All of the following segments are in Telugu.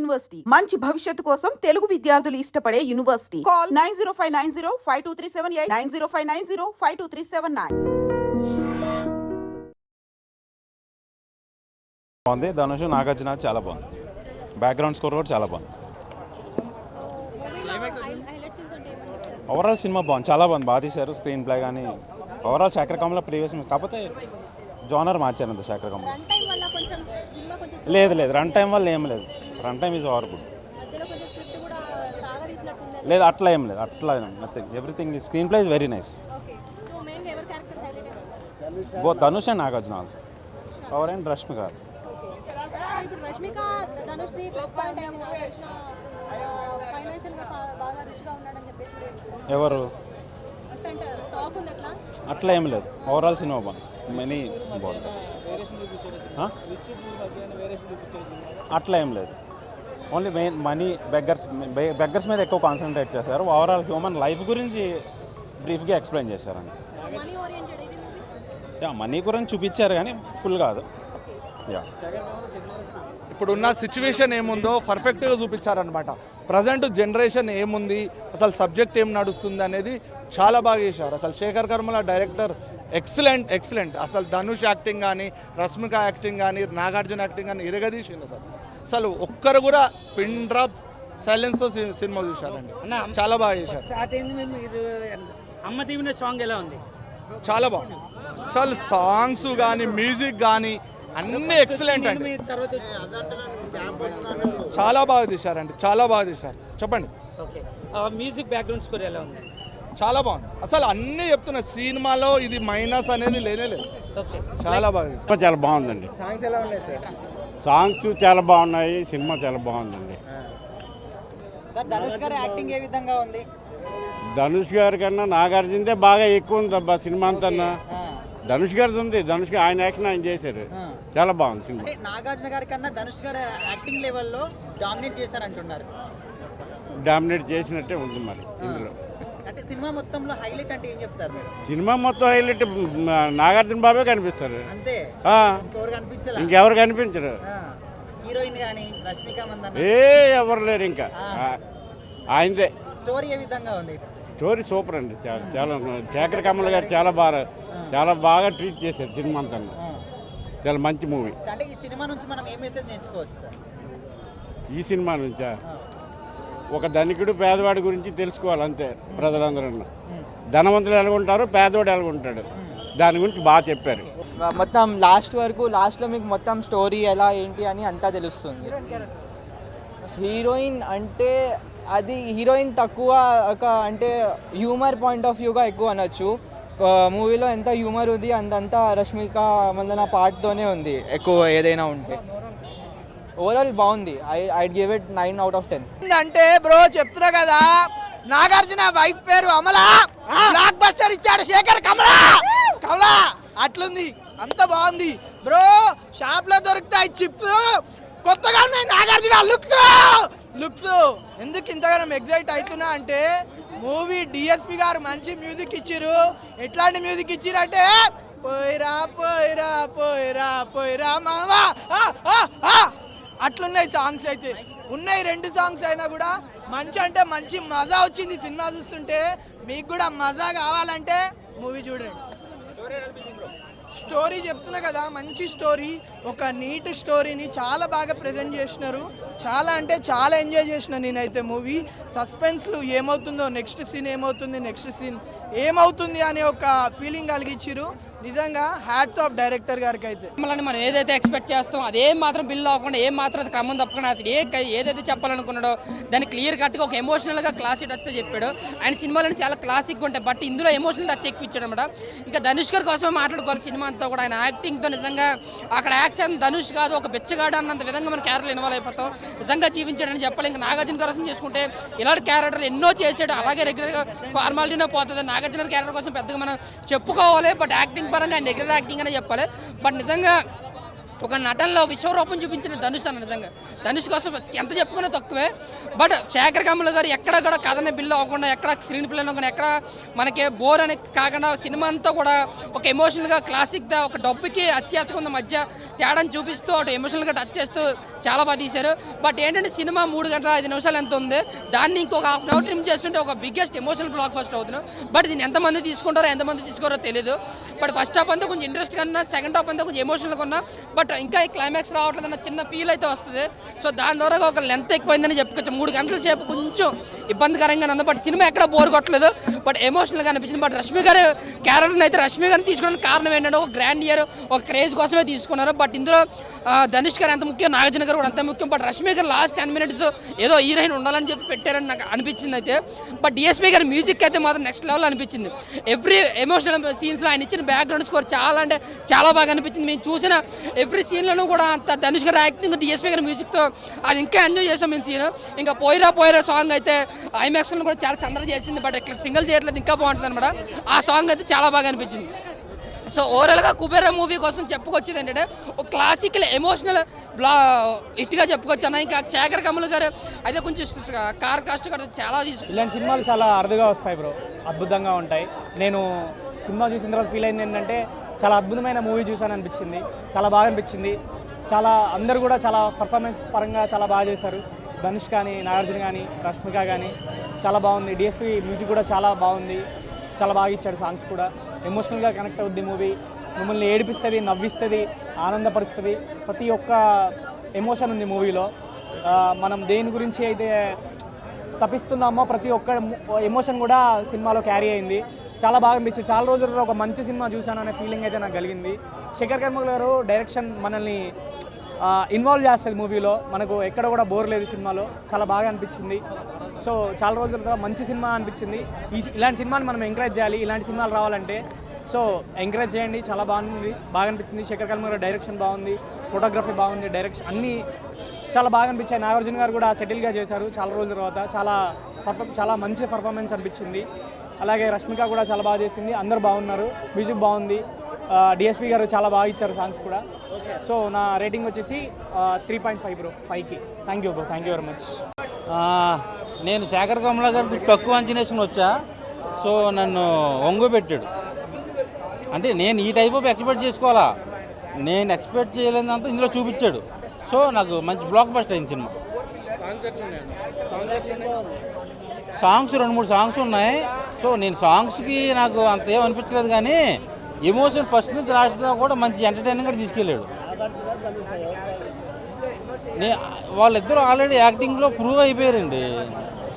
యూనివర్సిటీ మంచి భవిష్యత్తు కోసం తెలుగు విద్యార్థులు ఇష్టపడే యూనివర్సిటీ. కాల్ 9059052378 9059052379. బాగుంది. ధనుష్ నాగార్జున చాలా బాగుంది. బ్యాక్గ్రౌండ్ స్కోర్ కూడా చాలా బాగుంది. ఓవరాల్ సినిమా బాగుంది, చాలా బాగుంది. బాగా తీశారు. స్క్రీన్ ప్లే కానీ ఓవరాల్ శేఖర్ కమల ప్రీవియస్ కాకపోతే జోనర్ మార్చారు అంత శేఖర్ కమల. లేదు రన్ టైం వల్ల ఏం లేదు. Run time is over good. లేదు అట్లా ఏం లేదు. అట్లా nothing. Everything screen play is very nice. Both Dhanush and Nagarjuna also. Power and Rashmika. ఎవరు అట్లా ఏం లేదు. ఓవరాల్ సినిమా బాగుంది. మనీ బాగుంది. అట్లా ఏం లేదు. ఓన్లీ మెయిన్ మనీ బెగ్గర్స్ మీద ఎక్కువ కాన్సన్ట్రేట్ చేశారు. ఓవరాల్ హ్యూమన్ లైఫ్ గురించి బ్రీఫ్గా ఎక్స్ప్లెయిన్ చేశారండి. మనీ గురించి చూపించారు కానీ ఫుల్ కాదు. ఇప్పుడున్న సిచ్యువేషన్ ఏముందో పర్ఫెక్ట్గా చూపించారనమాట. ప్రజెంట్ జనరేషన్ ఏముంది, అసలు సబ్జెక్ట్ ఏం నడుస్తుంది అనేది చాలా బాగా చేశారు. అసలు శేఖర్ కమల డైరెక్టర్ ఎక్సలెంట్. అసలు ధనుష్ యాక్టింగ్ కానీ, రష్మిక యాక్టింగ్ కానీ, నాగార్జున యాక్టింగ్ కానీ ఇరగదీసింది. అసలు ఒక్కరు కూడా పిన్ డ్రాప్ సైలెన్స్తో సినిమా చూశారండి. చాలా బాగా చేశారు. చాలా బాగుంది. అసలు సాంగ్స్ కానీ, మ్యూజిక్ కానీ అన్నీ ఎక్సలెంట్ అండి. చాలా బాగా తీశారండి. చాలా బాగా తీశారు. చెప్పండి. మ్యూజిక్ బ్యాక్గ్రౌండ్ స్కోర్ ఎలా ఉంది? చాలా బాగుంది. అసలు అన్నీ చెప్తున్నా, సినిమాలో ఇది మైనస్ అనేది లేనేలేదు. చాలా బాగా చాలా బాగుందండి. సాంగ్స్ ఎలా ఉన్నాయి సార్? సాంగ్స్ చాలా బాగున్నాయి. సినిమా చాలా బాగుందండి. సార్ ధనుష్ గారి యాక్టింగ్ ఏ విధంగా ఉంది? ధనుష్ గారి కన్నా నాగార్జునదే బాగా ఎక్కువ ఉంది అబ్బా సినిమా అంతా. ధనుష్ గారిది ఉంది. ధనుష్ గారు ఆయన యాక్షన్ ఆయన చేశారు. చాలా బాగుంది సినిమా. అంటే నాగార్జున గారి కన్నా ధనుష్ గారి యాక్టింగ్ లెవెల్లో డామినేట్ చేశారంటున్నారు. డామినేట్ చేసినట్టే ఉంది మరి ఇందులో. అంటే సినిమా మొత్తంలో హైలైట్ అంటే ఏం చెప్తారు మీరు? సినిమా మొత్తం హైలైట్ నాగార్జున బాబే కనిపిస్తారు. అంతే, కనిపించారు. ఇంకెవరు కనిపించరు. హీరోయిన్ కానీ రష్మిక మందన్న ఎవరు లేరు ఇంకా. ఆయనదే. స్టోరీ ఏ విధంగా ఉంది? స్టోరీ సూపర్ అండి. చాలా శేఖర్ కమల గారు చాలా బాగా ట్రీట్ చేశారు సినిమా అంతా. చాలా మంచి మూవీ. అంటే ఈ సినిమా నుంచి మనం ఏ మెసేజ్ నేర్చుకోవచ్చు సార్? ఈ సినిమా నుంచా? ఒక ధనికుడు పేదవాడి గురించి తెలుసుకోవాలి అంతే. ప్రజలందరూ ధనవంతులు ఎలాగుంటారు, పేదవాడు ఎలాగుంటాడు, దాని గురించి బాగా చెప్పారు. మొత్తం లాస్ట్లో మీకు మొత్తం స్టోరీ ఎలా ఏంటి అని అంతా తెలుస్తుంది. హీరోయిన్ అంటే అది హీరోయిన్ తక్కువ అంటే హ్యూమర్ పాయింట్ ఆఫ్ వ్యూగా ఎక్కువ అనొచ్చు. మూవీలో ఎంత హ్యూమర్ ఉంది అంతంతా రష్మిక మందన పార్ట్తోనే ఉంది ఎక్కువ ఏదైనా ఉంటే. ఓవరాల్ బాగుంది. I give it 9 out of 10. అంటే బ్రో చెప్తున్నా కదా, నాగార్జున వైఫ్ పేరు అమల, బ్లాక్ బస్టర్ ఇచ్చాడు శేఖర్ కమల. అట్లుంది, అంత బాగుంది బ్రో. షాప్ లో దొరుకుతాయి చిప్స్, కొత్తగా ఉన్నాయి నాగార్జున లుక్స్. ఎందుకు ఇంతగానో ఎగ్జైట్ అవుతున్నా అంటే మూవీ డిఎస్పి గారు మంచి మ్యూజిక్ ఇచ్చిర్రు. ఎట్లాంటి మ్యూజిక్ ఇచ్చిర్రు అంటే పోయిరా పోయిరా పోయిరా పోయిరా మావా అట్లున్నాయి సాంగ్స్. అయితే ఉన్నాయి 2 సాంగ్స్ అయినా కూడా మంచి అంటే మంచి మజా వచ్చింది సినిమా చూస్తుంటే. మీకు కూడా మజా కావాలంటే మూవీ చూడండి. స్టోరీ చెప్తున్నా కదా, మంచి స్టోరీ, ఒక నీట్ స్టోరీని చాలా బాగా ప్రజెంట్ చేసినారు. చాలా అంటే చాలా ఎంజాయ్ చేసిన నేనైతే మూవీ. సస్పెన్స్లు ఏమవుతుందో, నెక్స్ట్ సీన్ ఏమవుతుంది అనే ఒక ఫీలింగ్ కలిగించారు. నిజంగా హ్యాట్స్ ఆఫ్ డైరెక్టర్ గారికి. అయితే మనం ఏదైతే ఎక్స్పెక్ట్ చేస్తాం అదే మాత్రం బిల్ అవ్వకుండా, ఏం మాత్రం అది క్రమం తప్పకుండా ఏదైతే చెప్పాలనుకున్నాడో దాన్ని క్లియర్ కట్గా ఒక ఎమోషనల్గా క్లాసిక్ టచ్తో చెప్పాడు. ఆయన సినిమాలను చాలా క్లాసిక్గా ఉంటాయి, బట్ ఇందులో ఎమోషనల్ టచ్ ఎక్కువ ఇచ్చాడు అనమాట. ఇంకా ధనుష్ గారి కోసమే మాట్లాడుకోవాలి సినిమా అంతా కూడా. ఆయన యాక్టింగ్తో నిజంగా అక్కడ యాక్షన్ ధనుష్ కాదు, ఒక బెచ్చగాడు అన్నంత విధంగా మన క్యారెక్టర్ ఇన్వాల్వ్ అయిపోతాం. నిజంగా జీవించాడని చెప్పాలి. ఇంకా నాగార్జున కోసం చేసుకుంటే ఇలాంటి క్యారెక్టర్లు ఎన్నో చేశాడు. అలాగే రెగ్యులర్గా ఫార్మాలిటీనే పోతుంది. నాగార్జున క్యారెక్టర్ కోసం పెద్దగా మనం చెప్పుకోవాలి, బట్ యాక్టింగ్ పరంగా ఆయన రెగ్యులర్ యాక్టింగ్ అనే చెప్పాలి. బట్ నిజంగా ఒక నటనలో విశ్వరూపం చూపించిన ధనుష్ అన్న. నిజంగా ధనుష్ కోసం ఎంత చెప్పుకున్నా తక్కువే. బట్ శేఖర్ కమల్ గారు ఎక్కడ కూడా కథని బిల్లు అవ్వకుండా, ఎక్కడ స్క్రీన్ ప్లే అవ్వకుండా, ఎక్కడ మనకి బోర్ అని కాకుండా సినిమా అంతా కూడా ఒక ఎమోషనల్గా క్లాసిక్గా ఒక డబ్బుకి అత్యాత్మక మధ్య తేడాను చూపిస్తూ అటు ఎమోషనల్గా టచ్ చేస్తూ చాలా బాగా తీశారు. బట్ ఏంటంటే సినిమా 3 గంటల 5 నిమిషాలు ఎంత ఉంది, దాన్ని ఇంకొక హాఫ్ అన్ అవర్ ట్రిమ్ చేస్తుంటే ఒక బిగ్గెస్ట్ ఎమోషనల్ బ్లాక్ బస్టర్ అవుతున్నాం. బట్ దీన్ని ఎంతమంది తీసుకుంటారో ఎంతమంది తీసుకోరో తెలియదు. బట్ ఫస్ట్ హాఫ్ అంతా కొంచెం ఇంట్రెస్ట్గా ఉన్నా, సెకండ్ హాఫ్ అంతా కొంచెం ఎమోషనల్గా ఉన్నా, బట్ ఇంకా ఈ క్లైమాక్స్ రావట్లేదు అన్న చిన్న ఫీల్ అయితే వస్తుంది. సో దాని ద్వారా ఒక లెంత్ ఎక్కువైందని చెప్పుకోవచ్చు. 3 గంటల సేపు కొంచెం ఇబ్బందికరంగా ఉంది. బట్ సినిమా ఎక్కడ బోర్ కొట్టలేదు, బట్ ఎమోషనల్గా అనిపించింది. బట్ రష్మి గారు క్యారెక్టర్ని అయితే రష్మి గారిని తీసుకోవడానికి కారణం ఏంటంటే ఒక గ్రాండ్ ఇయర్, ఒక క్రేజ్ కోసమే తీసుకున్నారు. బట్ ఇందులో ధనుష్ గారు ఎంత ముఖ్యం, నాగార్జున గారు కూడా అంత ముఖ్యం. బట్ రష్మి గారు లాస్ట్ 10 మినిట్స్ ఏదో హీరోయిన్ ఉండాలని చెప్పి పెట్టారని నాకు అనిపించింది అయితే. బట్ డిఎస్పీ గారి మ్యూజిక్ అయితే మాత్రం నెక్స్ట్ లెవెల్ అనిపించింది. ఎవ్రీ ఎమోషనల్ సీన్స్లో ఆయన ఇచ్చిన బ్యాక్గ్రౌండ్ స్కోర్ చాలా అంటే చాలా బాగా అనిపించింది. మేము చూసిన ఎవ్రీ సీన్లోనూ కూడా అంత ధనుష్ గారి యాక్టింగ్, డిఎస్పీ గారి మ్యూజిక్తో అది ఇంకా ఎంజాయ్ చేసాం మేము సీన్. ఇంకా పోయిరా సాంగ్ అయితే ఐమాక్స్లో కూడా చాలా సందడి చేసింది. బట్ ఇక్కడ సింగిల్ చేయట్లేదు, ఇంకా బాగుంటుంది అనమాట. ఆ సాంగ్ అయితే చాలా బాగా అనిపించింది. సో ఓవరాల్గా కుబేరా మూవీ కోసం చెప్పుకొచ్చేది ఏంటంటే ఒక క్లాసికల్ ఎమోషనల్ హిట్గా చెప్పుకోవచ్చు అన్న. ఇంకా శేఖర్ కమల్ గారు అయితే కొంచెం కార్ కాస్ట్ కూడా చాలా ఇలాంటి సినిమాలు చాలా అరుదుగా వస్తాయి బ్రో, అద్భుతంగా ఉంటాయి. నేను సినిమా చూసిన తర్వాత ఫీల్ అయింది ఏంటంటే చాలా అద్భుతమైన మూవీ చూసాను అనిపించింది, చాలా బాగా అనిపించింది. చాలా అందరూ కూడా చాలా పర్ఫార్మెన్స్ పరంగా చాలా బాగా చేశారు. ధనుష్ కానీ, నాగార్జున కానీ, రష్మిక కానీ చాలా బాగుంది. డిఎస్పీ మ్యూజిక్ కూడా చాలా బాగుంది, చాలా బాగా ఇచ్చాడు. సాంగ్స్ కూడా ఎమోషనల్గా కనెక్ట్ అవుద్ది మూవీ. మిమ్మల్ని ఏడిపిస్తుంది, నవ్విస్తుంది, ఆనందపరుస్తుంది. ప్రతి ఒక్క ఎమోషన్ ఉంది మూవీలో. మనం దేని గురించి అయితే తప్పిస్తున్నామో ప్రతి ఒక్క ఎమోషన్ కూడా సినిమాలో క్యారీ అయింది. చాలా బాగా అనిపించింది. చాలా రోజుల్లో ఒక మంచి సినిమా చూశాను అనే ఫీలింగ్ అయితే నాకు కలిగింది. శేఖర్ కమల్ గారు డైరెక్షన్ మనల్ని ఇన్వాల్వ్ చేస్తుంది మూవీలో. మనకు ఎక్కడ కూడా బోర్ లేదు సినిమాలో, చాలా బాగా అనిపించింది. సో చాలా రోజుల తర్వాత మంచి సినిమా అనిపించింది. ఇలాంటి సినిమాని మనం ఎంకరేజ్ చేయాలి, ఇలాంటి సినిమాలు రావాలంటే. సో ఎంకరేజ్ చేయండి, చాలా బాగుంది, బాగా అనిపించింది. శేఖర్ కమల్ గారు డైరెక్షన్ బాగుంది, ఫోటోగ్రఫీ బాగుంది, డైరెక్షన్ అన్నీ చాలా బాగా అనిపించాయి. నాగార్జున గారు కూడా సెటిల్గా చేశారు చాలా రోజుల తర్వాత. చాలా మంచి పర్ఫార్మెన్స్ అనిపించింది. అలాగే రష్మిక కూడా చాలా బాగా చేసింది. అందరూ బాగున్నారు, మ్యూజిక్ బాగుంది. డిఎస్పీ గారు చాలా బాగా ఇచ్చారు సాంగ్స్ కూడా. సో నా రేటింగ్ వచ్చేసి 3.5 బ్రో, 5కి. Thank you bro, thank you very much. నేను శేఖర్ కమల గారికి తక్కువ అంచనేషన్ వచ్చా. సో నన్ను ఒంగు పెట్టాడు. అంటే నేను ఈ టైప్ ఆఫ్ ఎక్స్పెక్ట్ చేసుకోవాలా, నేను ఎక్స్పెక్ట్ చేయలేదంతా ఇందులో చూపించాడు. సో నాకు మంచి బ్లాక్ బస్టర్ అయింది సినిమా. సాంగ్స్ 2-3 సాంగ్స్ ఉన్నాయి. సో నేను సాంగ్స్కి నాకు అంత ఏం అనిపించలేదు, కానీ ఎమోషన్ ఫస్ట్ నుంచి లాస్ట్ దాకా కూడా మంచి ఎంటర్టైనింగ్గా తీసుకెళ్ళాడు. వాళ్ళిద్దరూ ఆల్రెడీ యాక్టింగ్లో ప్రూవ్ అయిపోయారండి.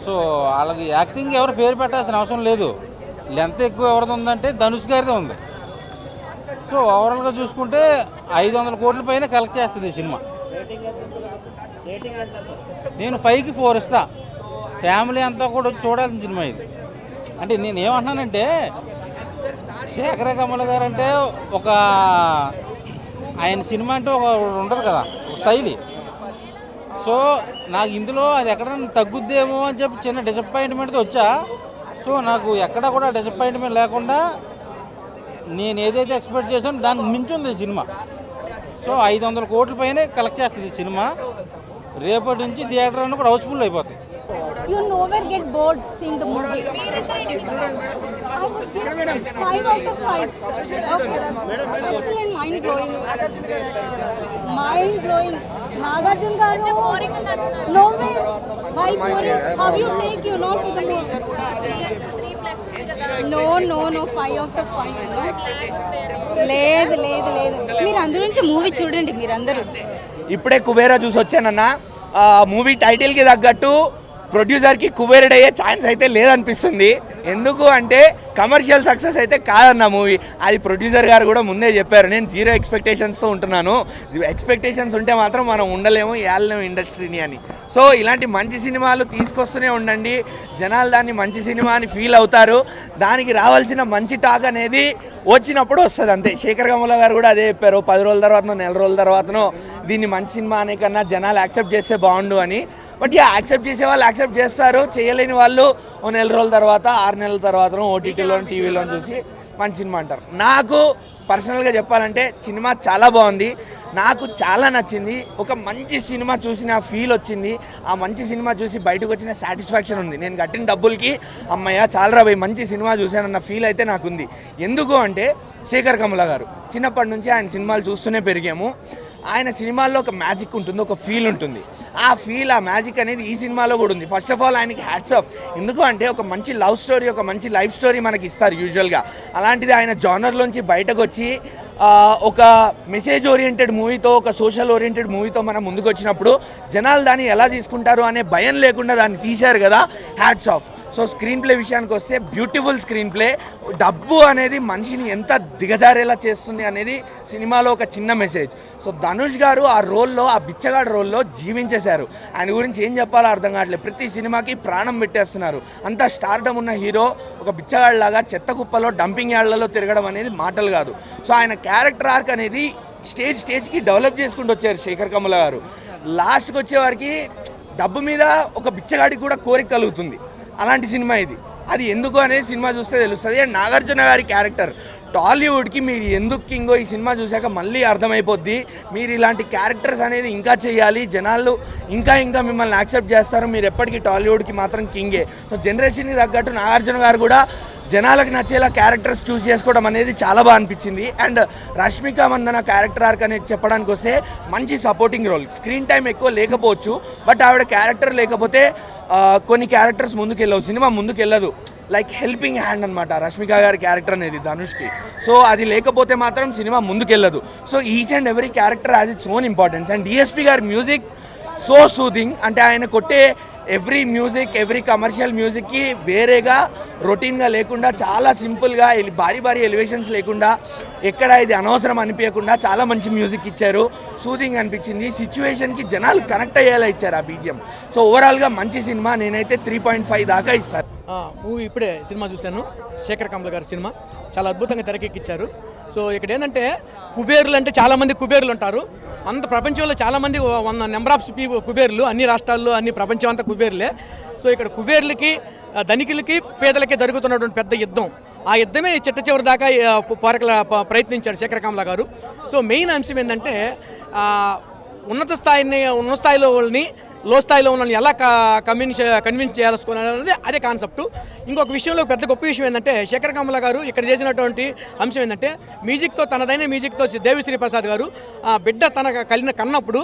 సో వాళ్ళకి యాక్టింగ్ ఎవరు పేరు పెట్టాల్సిన అవసరం లేదు. లెంత్ ఎక్కువ ఎవరిది ఉందంటే ధనుష్ గారిదే ఉంది. సో ఓవరాల్గా చూసుకుంటే 500 కోట్ల పైన కలెక్ట్ చేస్తుంది ఈ సినిమా. నేను 5కి 4 ఇస్తా. ఫ్యామిలీ అంతా కూడా వచ్చి చూడాల్సిన సినిమా ఇది. అంటే నేను ఏమంటున్నానంటే శేఖర్ కమల్ గారు అంటే ఒక ఆయన సినిమా అంటే ఒక ఉంటుంది కదా, ఒక శైలి. సో నాకు ఇందులో అది ఎక్కడైనా తగ్గుద్దేమో అని చెప్పి చిన్న డిసప్పాయింట్మెంట్తో వచ్చా. సో నాకు ఎక్కడ కూడా డిసప్పాయింట్మెంట్ లేకుండా నేను ఏదైతే ఎక్స్పెక్ట్ చేశానో దానికి మించుంది ఈ సినిమా. సో 500 కోట్ల పైనే కలెక్ట్ చేస్తుంది ఈ సినిమా. రేపటి నుంచి థియేటర్ అన్నీ కూడా హౌస్ఫుల్ అయిపోతాయి. You never get bored seeing the movie. I would give 5 out of 5. Excellent, mind blowing. Mind blowing. Nagarjun garu. No way. Why boring? How you take you not to the movie? 3+ No. 5 out of 5. లేదు మీరు అందరూ నుంచి మూవీ చూడండి. మీరందరూ ఇప్పుడే కుబేరా చూసి వచ్చానన్న. మూవీ టైటిల్కి తగ్గట్టు ప్రొడ్యూసర్కి కుబేరుడయ్యే ఛాన్స్ అయితే లేదనిపిస్తుంది. ఎందుకు అంటే కమర్షియల్ సక్సెస్ అయితే కాదన్న మూవీ. అది ప్రొడ్యూసర్ గారు కూడా ముందే చెప్పారు. నేను 0 ఎక్స్పెక్టేషన్స్తో ఉంటున్నాను. ఎక్స్పెక్టేషన్స్ ఉంటే మాత్రం మనం ఉండలేము, ఏళ్ళలేము ఇండస్ట్రీని అని. సో ఇలాంటి మంచి సినిమాలు తీసుకొస్తూనే ఉండండి. జనాలు దాన్ని మంచి సినిమా అని ఫీల్ అవుతారు. దానికి రావాల్సిన మంచి టాక్ అనేది వచ్చినప్పుడు వస్తుంది అంతే. శేఖర్ కమల గారు కూడా అదే చెప్పారు. 10 రోజుల తర్వాతనో, నెల రోజుల తర్వాతనో దీన్ని మంచి సినిమా అనే కన్నా జనాలు యాక్సెప్ట్ చేస్తే బాగుండు అని. బట్ యాక్సెప్ట్ చేసే వాళ్ళు యాక్సెప్ట్ చేస్తారు, చేయలేని వాళ్ళు 1 నెల రోజుల తర్వాత, 6 నెలల తర్వాత ఓటీటీలో, టీవీలో చూసి మంచి సినిమా అంటారు. నాకు పర్సనల్గా చెప్పాలంటే సినిమా చాలా బాగుంది. నాకు చాలా నచ్చింది. ఒక మంచి సినిమా చూసిన ఫీల్ వచ్చింది. ఆ మంచి సినిమా చూసి బయటకు వచ్చిన సాటిస్ఫాక్షన్ ఉంది. నేను కట్టిన డబ్బులకి అమ్మయ్య చాలరా భయ్ మంచి సినిమా చూశానన్న ఫీల్ అయితే నాకుంది. ఎందుకు అంటే శేఖర్ కమల గారు చిన్నప్పటి నుంచి ఆయన సినిమాలు చూస్తూనే పెరిగాము. ఆయన సినిమాల్లో ఒక మ్యాజిక్ ఉంటుంది, ఒక ఫీల్ ఉంటుంది. ఆ ఫీల్, ఆ మ్యాజిక్ అనేది ఈ సినిమాలో కూడా ఉంది. ఫస్ట్ ఆఫ్ ఆల్ ఆయనకి హ్యాట్స్ ఆఫ్. ఎందుకు అంటే ఒక మంచి లవ్ స్టోరీ, ఒక మంచి లైఫ్ స్టోరీ మనకి ఇస్తారు యూజువల్గా. అలాంటిది ఆయన జానర్లోంచి బయటకు వచ్చి ఒక మెసేజ్ ఓరియంటెడ్ మూవీతో, ఒక సోషల్ ఓరియంటెడ్ మూవీతో మనం ముందుకు వచ్చినప్పుడు జనాలు దాన్ని ఎలా తీసుకుంటారు అనే భయం లేకుండా దాన్ని తీశారు కదా, hats off. So screen play విషయానికి వస్తే బ్యూటిఫుల్ స్క్రీన్ ప్లే. డబ్బు అనేది మనిషిని ఎంత దిగజారేలా చేస్తుంది అనేది సినిమాలో ఒక చిన్న మెసేజ్. సో ధనుష్ గారు ఆ రోల్లో, ఆ బిచ్చగాడు రోల్లో జీవించేశారు. ఆయన గురించి ఏం చెప్పాలో అర్థం కావట్లేదు. ప్రతి సినిమాకి ప్రాణం పెట్టేస్తున్నారు. అంత స్టార్డమ్ ఉన్న హీరో ఒక బిచ్చగాడిలాగా చెత్త కుప్పలో, డంపింగ్ యార్డ్లలో తిరగడం అనేది మాటలు కాదు. సో ఆయన క్యారెక్టర్ ఆర్క్ అనేది స్టేజ్కి డెవలప్ చేసుకుంటూ వచ్చారు శేఖర్ కమల గారు. లాస్ట్కి వచ్చేవారికి డబ్బు మీద ఒక బిచ్చగాడికి కూడా కోరిక కలుగుతుంది. అలాంటి సినిమా ఇది. అది ఎందుకు అనేది సినిమా చూస్తే తెలుస్తుంది. అండ్ నాగార్జున గారి క్యారెక్టర్ టాలీవుడ్కి మీరు ఎందుకు కింగో ఈ సినిమా చూశాక మళ్ళీ అర్థమైపోద్ది. మీరు ఇలాంటి క్యారెక్టర్స్ అనేది ఇంకా చేయాలి, జనాలు ఇంకా మిమ్మల్ని యాక్సెప్ట్ చేస్తారు. మీరు ఎప్పటికీ టాలీవుడ్కి మాత్రం కింగే. సో జనరేషన్కి తగ్గట్టు నాగార్జున గారు కూడా జనాలకు నచ్చేలా క్యారెక్టర్స్ చూస్ చేసుకోవడం అనేది చాలా బాగా అనిపించింది. And Rashmika Mandanna character arc అనేది చెప్పడానికి వస్తే మంచి సపోర్టింగ్ రోల్. స్క్రీన్ టైం ఎక్కువ లేకపోవచ్చు, బట్ ఆవిడ క్యారెక్టర్ లేకపోతే కొన్ని క్యారెక్టర్స్ ముందుకెళ్ళవు, సినిమా ముందుకెళ్ళదు. లైక్ హెల్పింగ్ హ్యాండ్ అనమాట రష్మిక గారి క్యారెక్టర్ అనేది ధనుష్కి. సో అది లేకపోతే మాత్రం సినిమా ముందుకెళ్ళదు. So each and every character has its own importance. And DSP గారి మ్యూజిక్ సో సూదింగ్. అంటే ఆయన కొట్టే ఎవ్రీ మ్యూజిక్, ఎవ్రీ కమర్షియల్ మ్యూజిక్కి వేరేగా రొటీన్గా లేకుండా చాలా సింపుల్గా, భారీ ఎలివేషన్స్ లేకుండా, ఎక్కడ ఇది అనవసరం అనిపించకుండా చాలా మంచి మ్యూజిక్ ఇచ్చారు. సూదింగ్ అనిపించింది. సిచ్యువేషన్కి జనాలు కనెక్ట్ అయ్యేలా ఇచ్చారు ఆ బీజిఎం. సో ఓవరాల్గా మంచి సినిమా. నేనైతే 3.5 దాకా ఇస్తాను. మూవీ ఇప్పుడే సినిమా చూశాను, శేఖర్ కమల గారి సినిమా. చాలా అద్భుతంగా తెరకెక్కించారు. సో ఇక్కడ ఏంటంటే కుబేర్లు అంటే చాలామంది కుబేర్లు ఉంటారు. అంత ప్రపంచంలో చాలామంది 100 నెంబర్ ఆఫ్ కుబేర్లు, అన్ని రాష్ట్రాల్లో, అన్ని ప్రపంచం అంతా కుబేర్లే. సో ఇక్కడ కుబేర్లకి, ధనికులకి, పేదలకి జరుగుతున్నటువంటి పెద్ద యుద్ధం. ఆ యుద్ధమే చిట్ట చివరి దాకా ప్రయత్నించాడు శేఖర్ కమల గారు. సో మెయిన్ అంశం ఏంటంటే ఉన్నత స్థాయిలో వాళ్ళని, లో స్థాయిలో ఉన్న ఎలా కన్విన్స్ చేయాలనుకున్నది అదే కాన్సెప్ట్. ఇంకొక విషయంలో పెద్ద గొప్ప విషయం ఏంటంటే శేఖర్ కమల గారు ఇక్కడ చేసినటువంటి అంశం ఏంటంటే మ్యూజిక్తో, తనదైన మ్యూజిక్తో దేవిశ్రీ ప్రసాద్ గారు బిడ్డ కన్నప్పుడు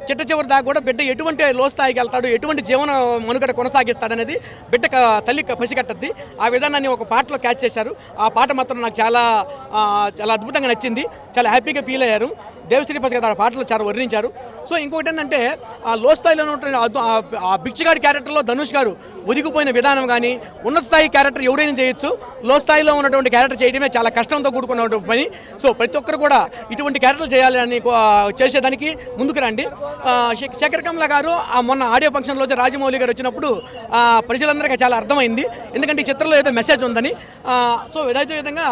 చిట్ట చివరి దాకా కూడా బిడ్డ ఎటువంటి లో స్థాయికి వెళ్తాడు, ఎటువంటి జీవన మనుగడ కొనసాగిస్తాడు అనేది బిడ్డ తల్లి పసిగట్టద్ది. ఆ విధానాన్ని ఒక పాటలో క్యాచ్ చేశారు. ఆ పాట మాత్రం నాకు చాలా అద్భుతంగా నచ్చింది. చాలా హ్యాపీగా ఫీల్ అయ్యారు. దేవిశ్రీ ప్రసాద్ గారు పాటలు చాలా వర్ణించారు. సో ఇంకొకటి ఏంటంటే ఆ లో స్థాయిలో ఉన్నటువంటి ఆ బిచ్చగాడి క్యారెక్టర్లో ధనుష్ గారు ఒదిగిపోయిన విధానం కానీ, ఉన్నత స్థాయి క్యారెక్టర్ ఎవరైనా చేయొచ్చు, లో స్థాయిలో ఉన్నటువంటి క్యారెక్టర్ చేయడమే చాలా కష్టంతో కూడుకున్న పని. సో ప్రతి ఒక్కరు కూడా ఇటువంటి క్యారెక్టర్లు చేయాలని చేసేదానికి ముందుకు రండి. శేఖర్ కమల గారు మొన్న ఆడియో ఫంక్షన్లో రాజమౌళి గారు వచ్చినప్పుడు ప్రజలందరికీ చాలా అర్థమైంది. ఎందుకంటే ఈ చిత్రంలో ఏదో మెసేజ్ ఉందని. సో ఇదైతే విధంగా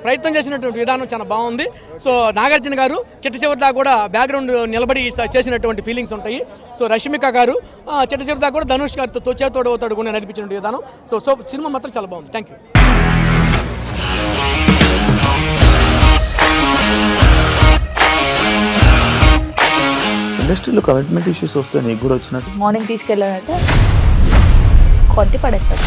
ప్రయత్నం చేసినటువంటి విధానం చాలా బాగుంది. సో నాగార్జున గారు చిట్ట చివరిదా కూడా బ్యాక్గ్రౌండ్ నిలబడి చేసినటువంటి ఫీలింగ్స్ ఉంటాయి. సో రష్మిక గారు చిట్ట చివరిదా కూడా ధనుష్ గారితో చేతోడు కూడా నడిపించిన విధానం. సో సినిమా మాత్రం చాలా బాగుంది. Thank you. ఇండస్ట్రీలో కమిట్మెంట్ ఇష్యూస్ వస్తే నీకు కూడా వచ్చినట్టు మార్నింగ్ తీసుకెళ్ళాలంటే కొట్టి పడేస్తారు.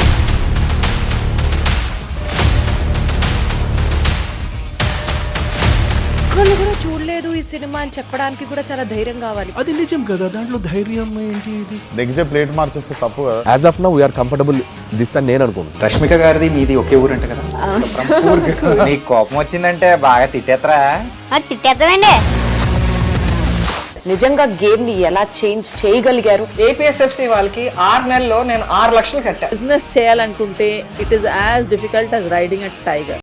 ఒక్కళ్ళు కూడా చూడలేదు ఈ సినిమా అని చెప్పడానికి కూడా చాలా ధైర్యం కావాలి. అది నిజం కదా, దాంట్లో ధైర్యం ఏంటి? నెక్స్ట్ డే ప్లేట్ మార్చేస్తే తప్పు కదా. As of now we are comfortable this అని నేను అనుకుంటున్నాను. రష్మిక గారిది మీది ఒకే ఊరు అంటే కదా. నీకు కోపం వచ్చిందంటే బాగా తిట్టేత్తరా? తిట్టేద్దామండి. నిజంగా గేమ్ ని ఎలా చేంజ్ చేయగలిగారు? ఏపీఎస్ఎఫ్సి వాళ్ళకి 6 నెలల్లో నేను 6 లక్షలు కట్టా. బిజినెస్ చేయాలనుకుంటే it is as difficult as riding a tiger.